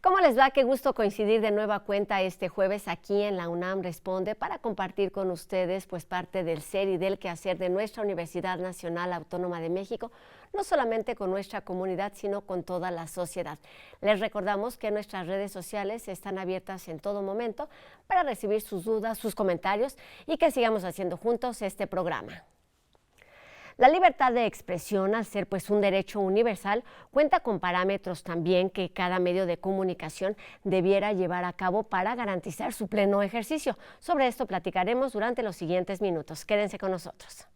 ¿Cómo les va? Qué gusto coincidir de nueva cuenta este jueves aquí en la UNAM Responde para compartir con ustedes pues parte del ser y del quehacer de nuestra Universidad Nacional Autónoma de México, no solamente con nuestra comunidad, sino con toda la sociedad. Les recordamos que nuestras redes sociales están abiertas en todo momento para recibir sus dudas, sus comentarios y que sigamos haciendo juntos este programa. La libertad de expresión, al ser pues un derecho universal, cuenta con parámetros también que cada medio de comunicación debiera llevar a cabo para garantizar su pleno ejercicio. Sobre esto platicaremos durante los siguientes minutos. Quédense con nosotros.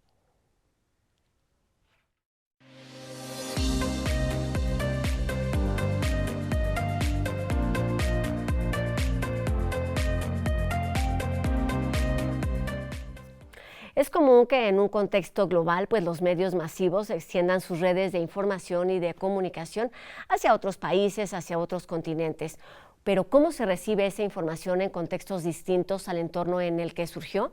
Es común que en un contexto global, pues los medios masivos extiendan sus redes de información y de comunicación hacia otros países, hacia otros continentes. Pero ¿cómo se recibe esa información en contextos distintos al entorno en el que surgió?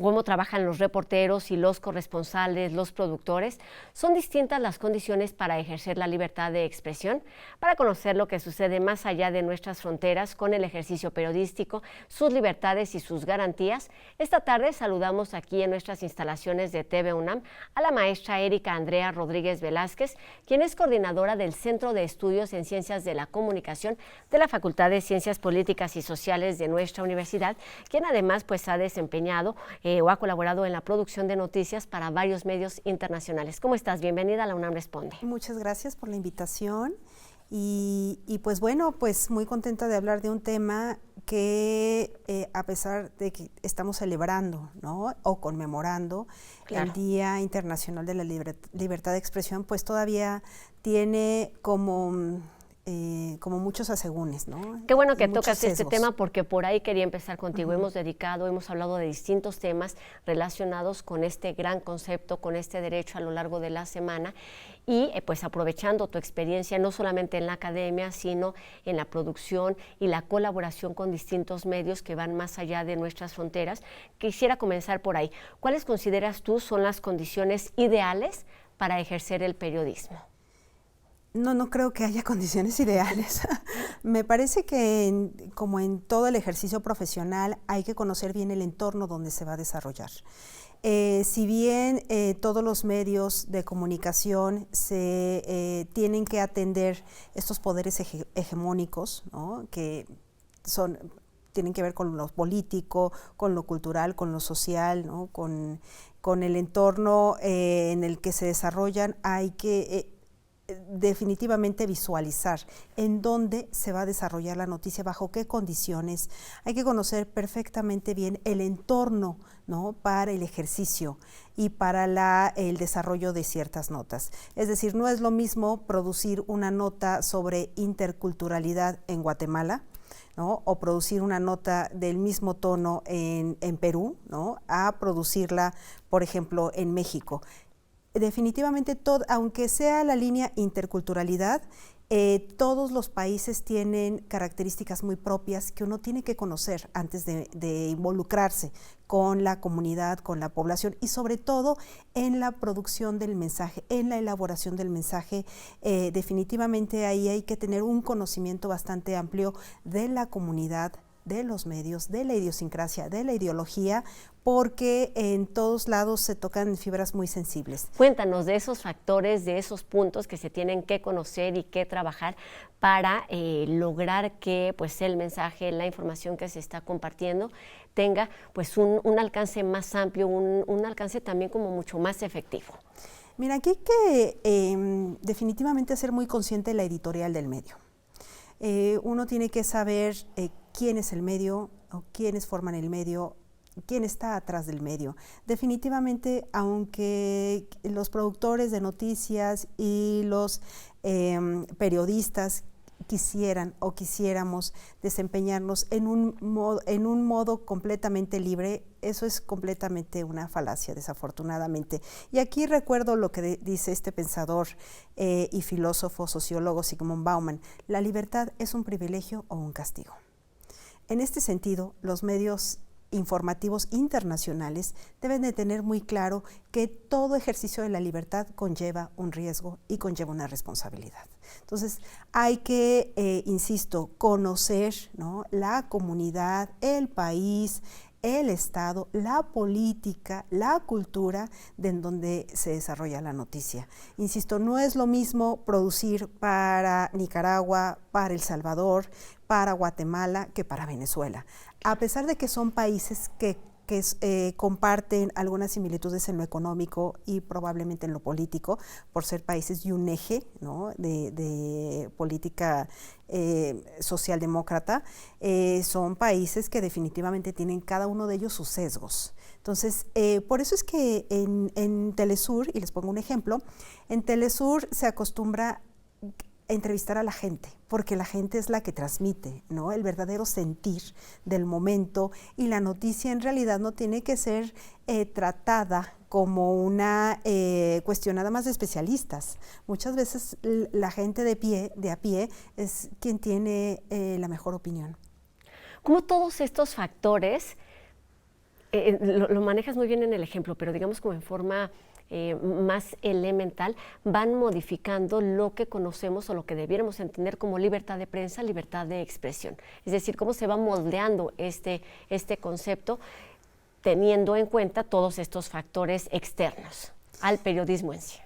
¿Cómo trabajan los reporteros y los corresponsales, los productores? ¿Son distintas las condiciones para ejercer la libertad de expresión? Para conocer lo que sucede más allá de nuestras fronteras con el ejercicio periodístico, sus libertades y sus garantías, esta tarde saludamos aquí en nuestras instalaciones de TV UNAM a la maestra Erika Andrea Rodríguez Velázquez, quien es coordinadora del Centro de Estudios en Ciencias de la Comunicación de la Facultad de Ciencias Políticas y Sociales de nuestra universidad, quien además pues ha desempeñado o ha colaborado en la producción de noticias para varios medios internacionales. ¿Cómo estás? Bienvenida a la UNAM Responde. Muchas gracias por la invitación y pues bueno, pues muy contenta de hablar de un tema que a pesar de que estamos celebrando, ¿no?, o conmemorando el Día Internacional de la Libertad de Expresión, pues todavía tiene como muchos asegúnes, ¿no? Qué bueno que tocas este tema porque por ahí quería empezar contigo. Hemos hablado de distintos temas relacionados con este gran concepto, con este derecho a lo largo de la semana y pues aprovechando tu experiencia no solamente en la academia, sino en la producción y la colaboración con distintos medios que van más allá de nuestras fronteras. Quisiera comenzar por ahí. ¿Cuáles consideras tú son las condiciones ideales para ejercer el periodismo? No creo que haya condiciones ideales. Me parece que como en todo el ejercicio profesional hay que conocer bien el entorno donde se va a desarrollar. Si bien todos los medios de comunicación se tienen que atender estos poderes hegemónicos, ¿no?, que tienen que ver con lo político, con lo cultural, con lo social, ¿no?, con el entorno en el que se desarrollan, hay que definitivamente visualizar en dónde se va a desarrollar la noticia, bajo qué condiciones. Hay que conocer perfectamente bien el entorno, ¿no?, para el ejercicio y para el desarrollo de ciertas notas. Es decir, no es lo mismo producir una nota sobre interculturalidad en Guatemala, ¿no?, o producir una nota del mismo tono en Perú, ¿no?, a producirla, por ejemplo, en México. Definitivamente, aunque sea la línea interculturalidad, todos los países tienen características muy propias que uno tiene que conocer antes de involucrarse con la comunidad, con la población y sobre todo en la producción del mensaje, en la elaboración del mensaje. Definitivamente ahí hay que tener un conocimiento bastante amplio de la comunidad, de los medios, de la idiosincrasia, de la ideología, porque en todos lados se tocan fibras muy sensibles. Cuéntanos de esos factores, de esos puntos que se tienen que conocer y que trabajar para lograr que pues, el mensaje, la información que se está compartiendo tenga pues, un alcance más amplio, un alcance también como mucho más efectivo. Mira, aquí hay que definitivamente ser muy consciente de la editorial del medio. Uno tiene que saber quién es el medio, o quiénes forman el medio, quién está atrás del medio. Definitivamente, aunque los productores de noticias y los periodistas quisieran o quisiéramos desempeñarnos en un modo completamente libre, eso es completamente una falacia, desafortunadamente. Y aquí recuerdo lo que dice este pensador y filósofo, sociólogo Zygmunt Bauman: la libertad es un privilegio o un castigo. En este sentido, los medios informativos internacionales deben de tener muy claro que todo ejercicio de la libertad conlleva un riesgo y conlleva una responsabilidad. Entonces, hay que, insisto, conocer, ¿no?, la comunidad, el país, el Estado, la política, la cultura de en donde se desarrolla la noticia. Insisto, no es lo mismo producir para Nicaragua, para El Salvador, para Guatemala, que para Venezuela. A pesar de que son países que comparten algunas similitudes en lo económico y probablemente en lo político, por ser países y un eje, ¿no?, de política socialdemócrata, son países que definitivamente tienen cada uno de ellos sus sesgos. Entonces, por eso es que en Telesur, y les pongo un ejemplo, en Telesur se acostumbra entrevistar a la gente, porque la gente es la que transmite, ¿no?, el verdadero sentir del momento, y la noticia en realidad no tiene que ser tratada como una cuestión nada más de especialistas. Muchas veces la gente de a pie es quien tiene la mejor opinión. ¿Cómo todos estos factores, lo manejas muy bien en el ejemplo, pero digamos como en forma más elemental, van modificando lo que conocemos o lo que debiéramos entender como libertad de prensa, libertad de expresión? Es decir, cómo se va moldeando este concepto teniendo en cuenta todos estos factores externos al periodismo en sí.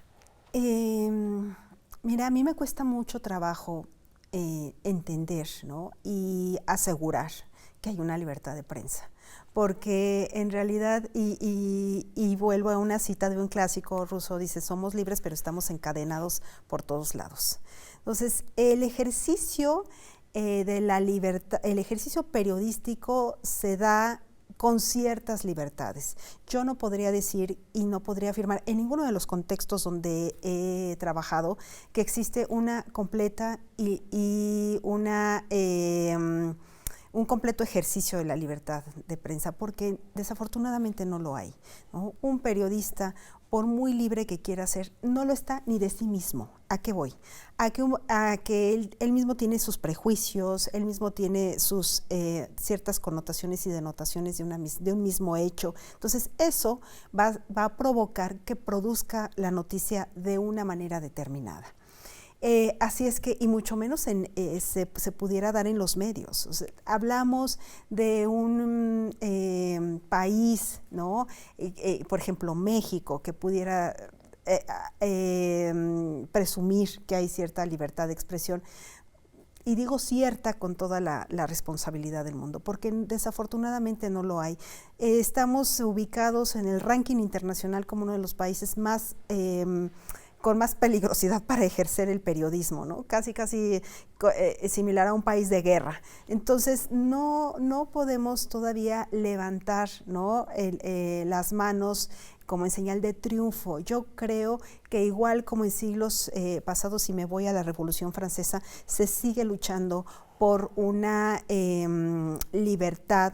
Mira, a mí me cuesta mucho trabajo entender, ¿no?, y asegurar que hay una libertad de prensa, porque en realidad, y vuelvo a una cita de un clásico ruso, dice: somos libres pero estamos encadenados por todos lados. Entonces, el ejercicio de la libertad, el ejercicio periodístico se da con ciertas libertades. Yo no podría decir y no podría afirmar en ninguno de los contextos donde he trabajado que existe una completa y un completo ejercicio de la libertad de prensa, porque desafortunadamente no lo hay, ¿no? Un periodista, por muy libre que quiera ser, no lo está ni de sí mismo. ¿A qué voy? A que él mismo tiene sus prejuicios, él mismo tiene sus ciertas connotaciones y denotaciones de un mismo hecho. Entonces, eso va a provocar que produzca la noticia de una manera determinada. Así es que, y mucho menos se pudiera dar en los medios. O sea, hablamos de un país, ¿no?, por ejemplo, México, que pudiera presumir que hay cierta libertad de expresión. Y digo cierta con toda la responsabilidad del mundo, porque desafortunadamente no lo hay. Estamos ubicados en el ranking internacional como uno de los países más con más peligrosidad para ejercer el periodismo, ¿no? Casi similar a un país de guerra. Entonces, no podemos todavía levantar, ¿no?, las manos como en señal de triunfo. Yo creo que igual como en siglos pasados, si me voy a la Revolución Francesa, se sigue luchando por una libertad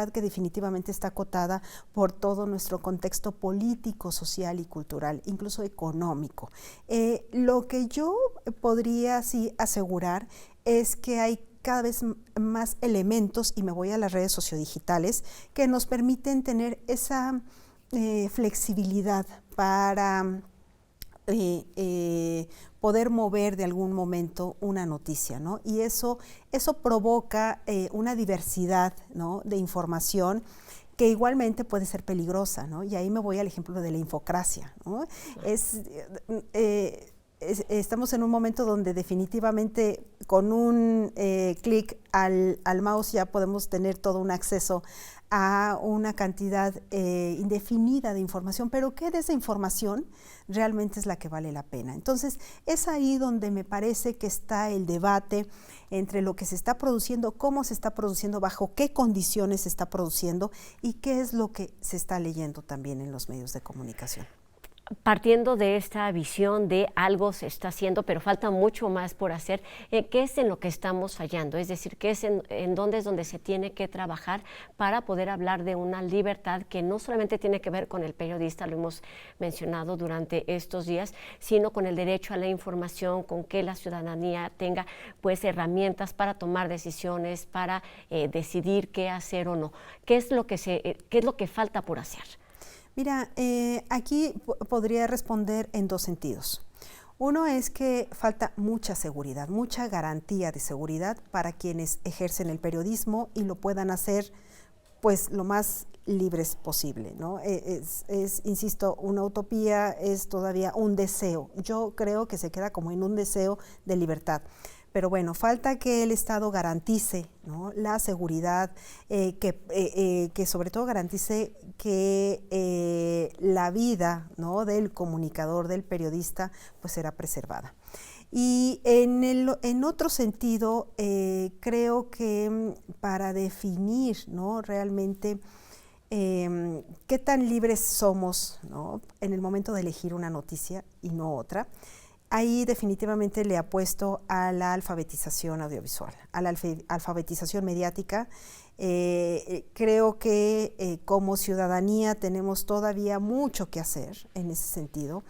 que definitivamente está acotada por todo nuestro contexto político, social y cultural, incluso económico. Lo que yo podría sí asegurar es que hay cada vez más elementos, y me voy a las redes sociodigitales, que nos permiten tener esa flexibilidad para poder mover de algún momento una noticia, ¿no? Y eso provoca una diversidad, ¿no?, de información que igualmente puede ser peligrosa, ¿no? Y ahí me voy al ejemplo de la infocracia, ¿no? Estamos en un momento donde definitivamente con un clic al mouse ya podemos tener todo un acceso a una cantidad indefinida de información, pero ¿qué de esa información realmente es la que vale la pena? Entonces, es ahí donde me parece que está el debate entre lo que se está produciendo, cómo se está produciendo, bajo qué condiciones se está produciendo y qué es lo que se está leyendo también en los medios de comunicación. Partiendo de esta visión de algo se está haciendo, pero falta mucho más por hacer, ¿qué es en lo que estamos fallando? Es decir, ¿qué es en dónde es donde se tiene que trabajar para poder hablar de una libertad que no solamente tiene que ver con el periodista, lo hemos mencionado durante estos días, sino con el derecho a la información, con que la ciudadanía tenga pues herramientas para tomar decisiones, para decidir qué hacer o no? ¿Qué es lo que falta por hacer? Mira, aquí podría responder en dos sentidos. Uno es que falta mucha seguridad, mucha garantía de seguridad para quienes ejercen el periodismo y lo puedan hacer pues lo más libres posible, ¿no? Insisto, una utopía, es todavía un deseo. Yo creo que se queda como en un deseo de libertad. Pero bueno, falta que el Estado garantice, ¿no?, la seguridad, que sobre todo garantice que la vida, ¿no?, del comunicador, del periodista, pues será preservada. Y en otro sentido, creo que para definir, ¿no?, realmente qué tan libres somos, ¿no?, en el momento de elegir una noticia y no otra, ahí definitivamente le apuesto a la alfabetización audiovisual, a la alfabetización mediática. Creo que como ciudadanía tenemos todavía mucho que hacer en ese sentido,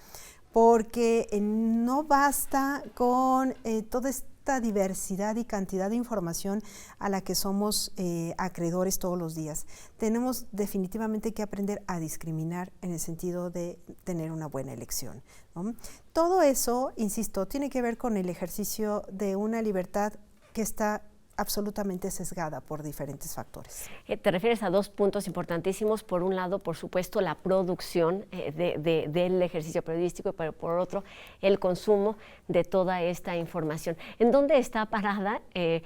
porque no basta con toda esta diversidad y cantidad de información a la que somos acreedores todos los días. Tenemos definitivamente que aprender a discriminar en el sentido de tener una buena elección, ¿no? Todo eso, insisto, tiene que ver con el ejercicio de una libertad que está absolutamente sesgada por diferentes factores. Te refieres a dos puntos importantísimos. Por un lado, por supuesto, la producción del ejercicio periodístico, pero por otro, el consumo de toda esta información. ¿En dónde está parada el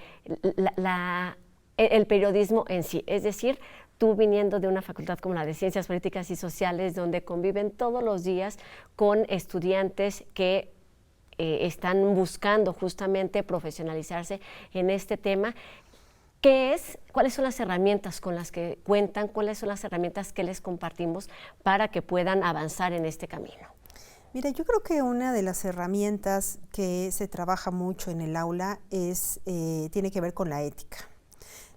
periodismo en sí? Es decir, tú viniendo de una facultad como la de Ciencias Políticas y Sociales, donde conviven todos los días con estudiantes que están buscando justamente profesionalizarse en este tema. ¿Cuáles son las herramientas con las que cuentan? ¿Cuáles son las herramientas que les compartimos para que puedan avanzar en este camino? Mira, yo creo que una de las herramientas que se trabaja mucho en el aula tiene que ver con la ética,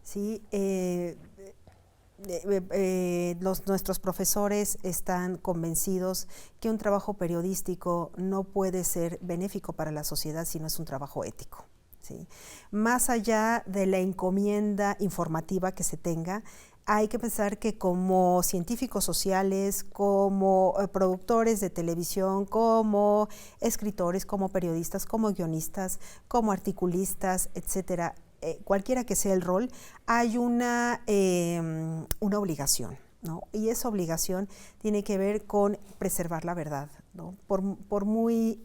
¿sí? Nuestros profesores están convencidos que un trabajo periodístico no puede ser benéfico para la sociedad si no es un trabajo ético, ¿sí? Más allá de la encomienda informativa que se tenga, hay que pensar que como científicos sociales, como productores de televisión, como escritores, como periodistas, como guionistas, como articulistas, etcétera, cualquiera que sea el rol, hay una obligación, ¿no? Y esa obligación tiene que ver con preservar la verdad, ¿no? Por muy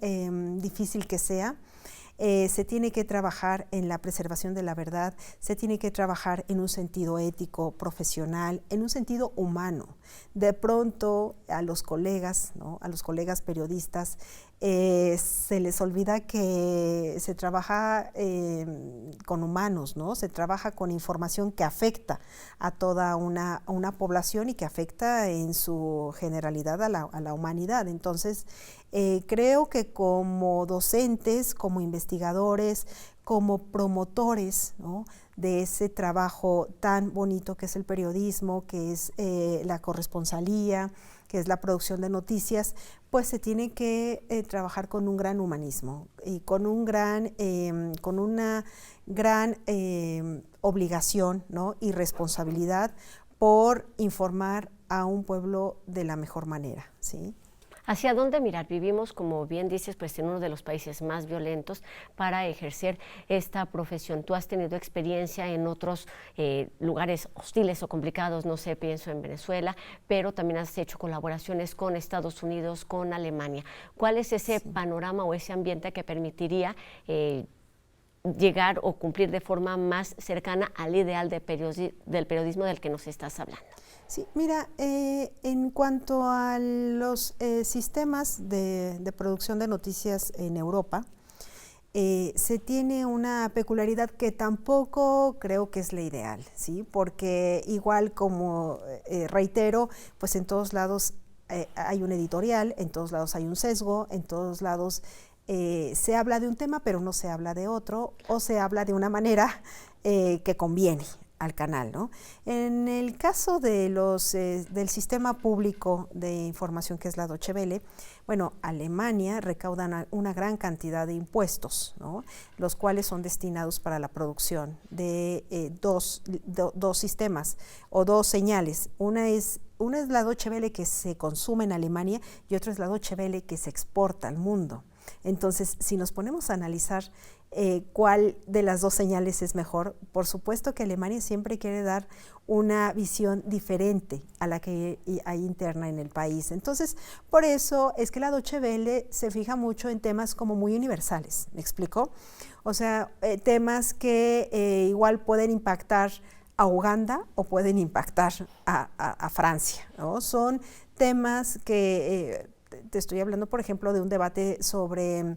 difícil que sea, se tiene que trabajar en la preservación de la verdad, se tiene que trabajar en un sentido ético, profesional, en un sentido humano. De pronto a los colegas, ¿no?, a los colegas periodistas, se les olvida que se trabaja con humanos, ¿no? Se trabaja con información que afecta a toda una población y que afecta en su generalidad a la humanidad. Entonces, creo que como docentes, como investigadores, como promotores, ¿no?, de ese trabajo tan bonito que es el periodismo, que es la corresponsalía, que es la producción de noticias, pues se tiene que trabajar con un gran humanismo y con una gran obligación, ¿no?, y responsabilidad por informar a un pueblo de la mejor manera, ¿sí? ¿Hacia dónde mirar? Vivimos, como bien dices, pues en uno de los países más violentos para ejercer esta profesión. Tú has tenido experiencia en otros lugares hostiles o complicados, no sé, pienso en Venezuela, pero también has hecho colaboraciones con Estados Unidos, con Alemania. ¿Cuál es ese panorama o ese ambiente que permitiría llegar o cumplir de forma más cercana al ideal del periodismo del que nos estás hablando? Sí, mira, en cuanto a los sistemas de producción de noticias en Europa, se tiene una peculiaridad que tampoco creo que es la ideal, ¿sí? Porque igual como reitero, pues en todos lados hay un editorial, en todos lados hay un sesgo, en todos lados se habla de un tema, pero no se habla de otro, o se habla de una manera que conviene al canal, ¿no? En el caso de del sistema público de información que es la Deutsche Welle, bueno, Alemania recauda una gran cantidad de impuestos, ¿no? Los cuales son destinados para la producción de dos sistemas o dos señales. Una es la Deutsche Welle que se consume en Alemania y otra es la Deutsche Welle que se exporta al mundo. Entonces, si nos ponemos a analizar cuál de las dos señales es mejor, por supuesto que Alemania siempre quiere dar una visión diferente a la que hay interna en el país. Entonces, por eso es que la Deutsche Welle se fija mucho en temas como muy universales, ¿me explico? O sea, temas que igual pueden impactar a Uganda o pueden impactar a Francia, ¿no? Son temas que te estoy hablando, por ejemplo, de un debate sobre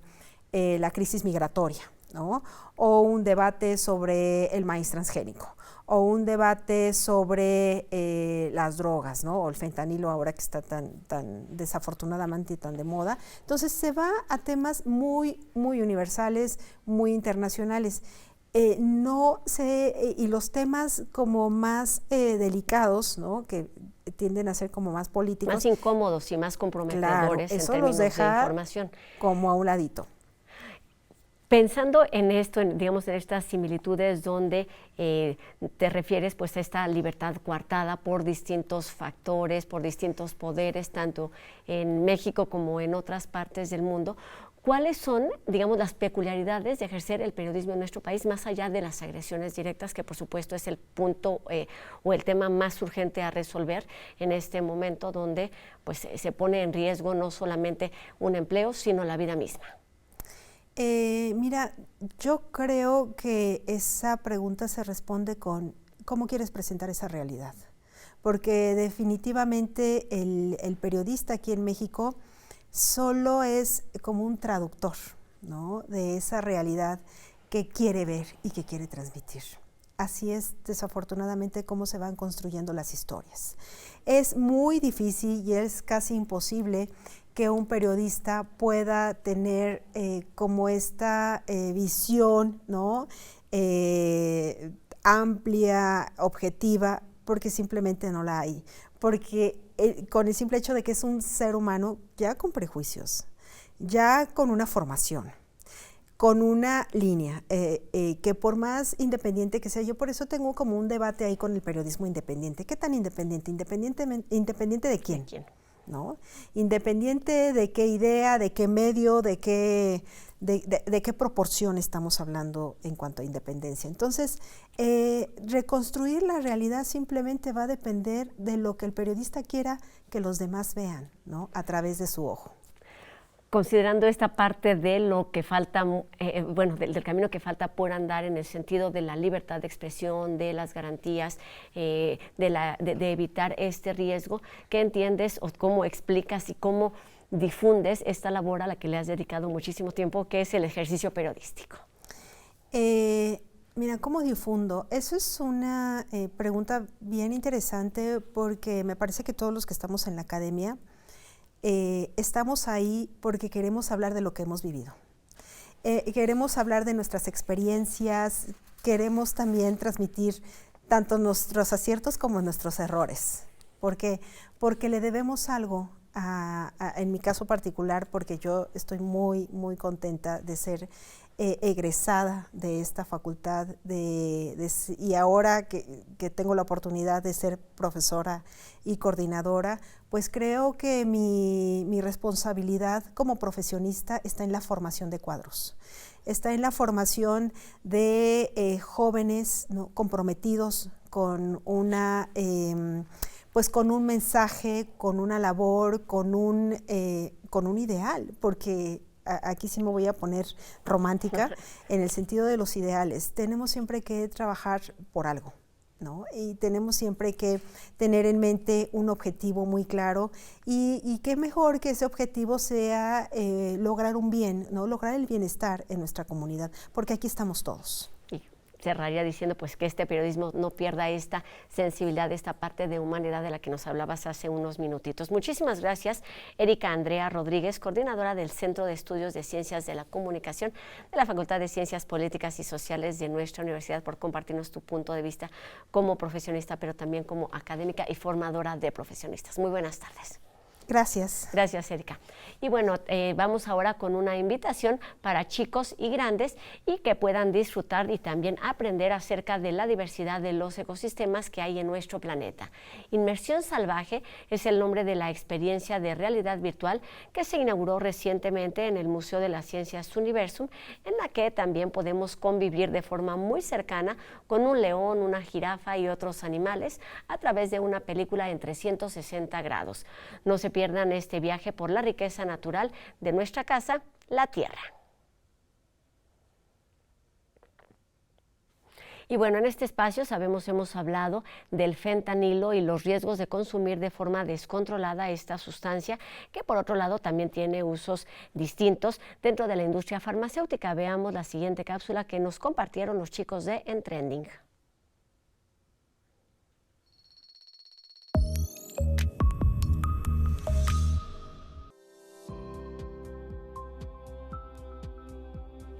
la crisis migratoria, ¿no? O un debate sobre el maíz transgénico, o un debate sobre las drogas, ¿no? O el fentanilo ahora que está tan desafortunadamente tan de moda. Entonces se va a temas muy universales, muy internacionales. Y los temas como más delicados, ¿no? Que tienden a ser como más políticos. Más incómodos y más comprometedores, claro, eso en términos los deja de información. Como a un ladito. Pensando en esto, digamos, en estas similitudes donde te refieres pues a esta libertad coartada por distintos factores, por distintos poderes, tanto en México como en otras partes del mundo, ¿cuáles son, digamos, las peculiaridades de ejercer el periodismo en nuestro país, más allá de las agresiones directas, que por supuesto es el punto o el tema más urgente a resolver en este momento, donde pues se pone en riesgo no solamente un empleo, sino la vida misma? Mira, yo creo que esa pregunta se responde con ¿cómo quieres presentar esa realidad? Porque definitivamente el periodista aquí en México solo es como un traductor, ¿no? De esa realidad que quiere ver y que quiere transmitir. Así es, desafortunadamente, cómo se van construyendo las historias. Es muy difícil y es casi imposible que un periodista pueda tener como esta visión, ¿no? Amplia, objetiva, porque simplemente no la hay. Porque con el simple hecho de que es un ser humano ya con prejuicios, ya con una formación, con una línea, que por más independiente que sea, yo por eso tengo como un debate ahí con el periodismo independiente. ¿Qué tan independiente? ¿Independiente de quién? ¿De quién? ¿No? Independiente de qué idea, de qué medio, de qué proporción estamos hablando en cuanto a independencia. Entonces, reconstruir la realidad simplemente va a depender de lo que el periodista quiera que los demás vean, ¿no? A través de su ojo. Considerando esta parte de lo que falta, del camino que falta por andar en el sentido de la libertad de expresión, de las garantías, de evitar este riesgo, ¿qué entiendes o cómo explicas y cómo difundes esta labor a la que le has dedicado muchísimo tiempo, que es el ejercicio periodístico? Mira, ¿cómo difundo? Eso es una pregunta bien interesante porque me parece que todos los que estamos en la academia estamos ahí porque queremos hablar de lo que hemos vivido. Queremos hablar de nuestras experiencias, queremos también transmitir tanto nuestros aciertos como nuestros errores. ¿Por qué? Porque le debemos algo, en mi caso particular, porque yo estoy muy contenta de ser egresada de esta facultad y ahora que tengo la oportunidad de ser profesora y coordinadora, pues creo que mi responsabilidad como profesionista está en la formación de cuadros, está en la formación de jóvenes, ¿no? Comprometidos con pues con un mensaje, con una labor, con un ideal, porque aquí sí me voy a poner romántica en el sentido de los ideales. Tenemos siempre que trabajar por algo, ¿no? Y tenemos siempre que tener en mente un objetivo muy claro y qué mejor que ese objetivo sea lograr un bien, ¿no? Lograr el bienestar en nuestra comunidad, porque aquí estamos todos. cerraría diciendo pues que este periodismo no pierda esta sensibilidad, esta parte de humanidad de la que nos hablabas hace unos minutitos. Muchísimas gracias, Erika Andrea Rodríguez, coordinadora del Centro de Estudios de Ciencias de la Comunicación de la Facultad de Ciencias Políticas y Sociales de nuestra universidad, por compartirnos tu punto de vista como profesionista, pero también como académica y formadora de profesionistas. Muy buenas tardes. Gracias. Gracias, Erika. Y bueno, vamos ahora con una invitación para chicos y grandes y que puedan disfrutar y también aprender acerca de la diversidad de los ecosistemas que hay en nuestro planeta. Inmersión Salvaje es el nombre de la experiencia de realidad virtual que se inauguró recientemente en el Museo de las Ciencias Universum, en la que también podemos convivir de forma muy cercana con un león, una jirafa y otros animales a través de una película en 360 grados. No se pierdan este viaje por la riqueza natural de nuestra casa, la Tierra. Y bueno, en este espacio hemos hablado del fentanilo y los riesgos de consumir de forma descontrolada esta sustancia, que por otro lado también tiene usos distintos dentro de la industria farmacéutica. Veamos la siguiente cápsula que nos compartieron los chicos de En Trending.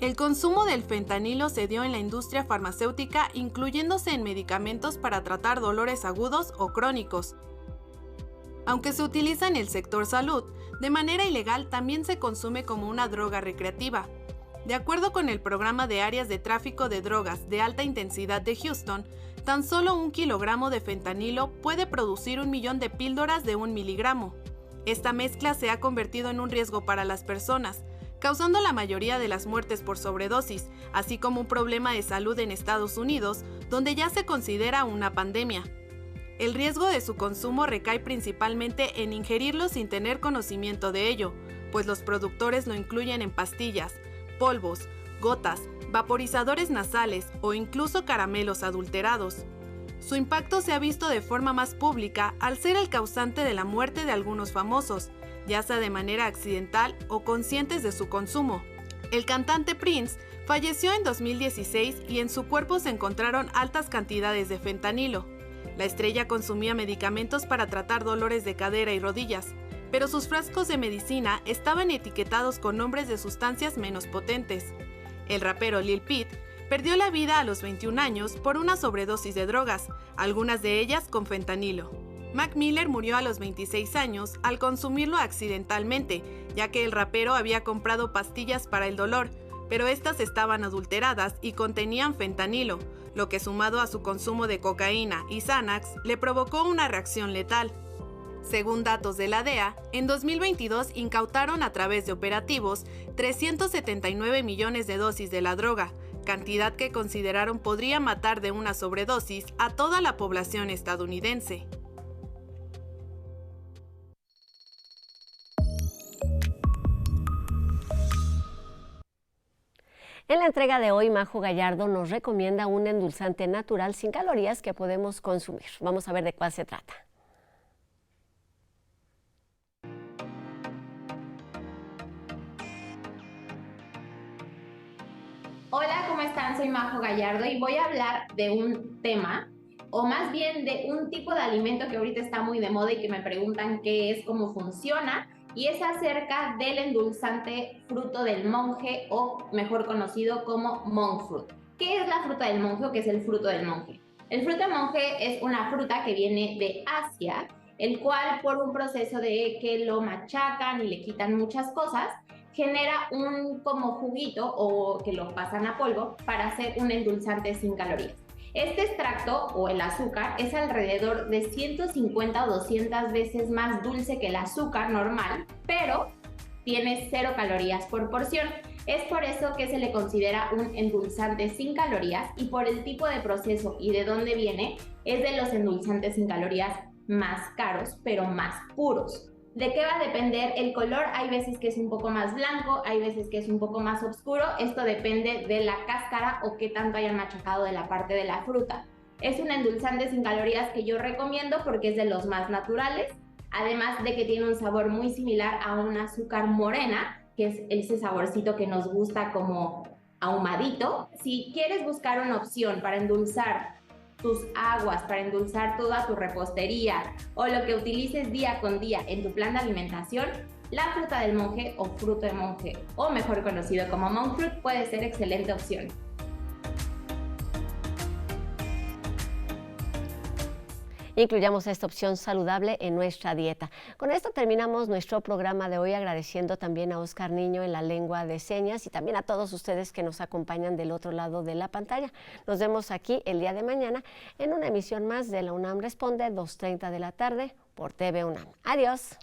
El consumo del fentanilo se dio en la industria farmacéutica, incluyéndose en medicamentos para tratar dolores agudos o crónicos. Aunque se utiliza en el sector salud, de manera ilegal también se consume como una droga recreativa. De acuerdo con el programa de áreas de tráfico de drogas de alta intensidad de Houston, tan solo 1 kilogramo de fentanilo puede producir 1 millón de píldoras de 1 miligramo. Esta mezcla se ha convertido en un riesgo para las personas, causando la mayoría de las muertes por sobredosis, así como un problema de salud en Estados Unidos, donde ya se considera una pandemia. El riesgo de su consumo recae principalmente en ingerirlo sin tener conocimiento de ello, pues los productores lo incluyen en pastillas, polvos, gotas, vaporizadores nasales o incluso caramelos adulterados. Su impacto se ha visto de forma más pública al ser el causante de la muerte de algunos famosos, ya sea de manera accidental o conscientes de su consumo. El cantante Prince falleció en 2016 y en su cuerpo se encontraron altas cantidades de fentanilo. La estrella consumía medicamentos para tratar dolores de cadera y rodillas, pero sus frascos de medicina estaban etiquetados con nombres de sustancias menos potentes. El rapero Lil Peep perdió la vida a los 21 años por una sobredosis de drogas, algunas de ellas con fentanilo. Mac Miller murió a los 26 años al consumirlo accidentalmente, ya que el rapero había comprado pastillas para el dolor, pero estas estaban adulteradas y contenían fentanilo, lo que sumado a su consumo de cocaína y Xanax le provocó una reacción letal. Según datos de la DEA, en 2022 incautaron a través de operativos 379 millones de dosis de la droga, cantidad que consideraron podría matar de una sobredosis a toda la población estadounidense. En la entrega de hoy, Majo Gallardo nos recomienda un endulzante natural sin calorías que podemos consumir. Vamos a ver de cuál se trata. Hola, ¿cómo están? Soy Majo Gallardo y voy a hablar de un tema, o más bien de un tipo de alimento que ahorita está muy de moda y que me preguntan qué es, cómo funciona, y es acerca del endulzante fruto del monje, o mejor conocido como monk fruit. ¿Qué es la fruta del monje o qué es el fruto del monje? El fruto del monje es una fruta que viene de Asia, el cual por un proceso de que lo machacan y le quitan muchas cosas, genera un como juguito o que lo pasan a polvo para hacer un endulzante sin calorías. Este extracto o el azúcar es alrededor de 150 o 200 veces más dulce que el azúcar normal, pero tiene 0 calorías por porción. Es por eso que se le considera un endulzante sin calorías, y por el tipo de proceso y de dónde viene, es de los endulzantes sin calorías más caros, pero más puros. ¿De qué va a depender el color? Hay veces que es un poco más blanco, hay veces que es un poco más oscuro. Esto depende de la cáscara o qué tanto hayan machacado de la parte de la fruta. Es un endulzante sin calorías que yo recomiendo porque es de los más naturales, además de que tiene un sabor muy similar a un azúcar morena, que es ese saborcito que nos gusta como ahumadito. Si quieres buscar una opción para endulzar tus aguas, para endulzar toda tu repostería o lo que utilices día con día en tu plan de alimentación, la fruta del monje o fruto de monje, o mejor conocido como monk fruit, puede ser excelente opción. Incluyamos esta opción saludable en nuestra dieta. Con esto terminamos nuestro programa de hoy, agradeciendo también a Oscar Niño en la lengua de señas y también a todos ustedes que nos acompañan del otro lado de la pantalla. Nos vemos aquí el día de mañana en una emisión más de la UNAM Responde, 2:30 de la tarde por TV UNAM. Adiós.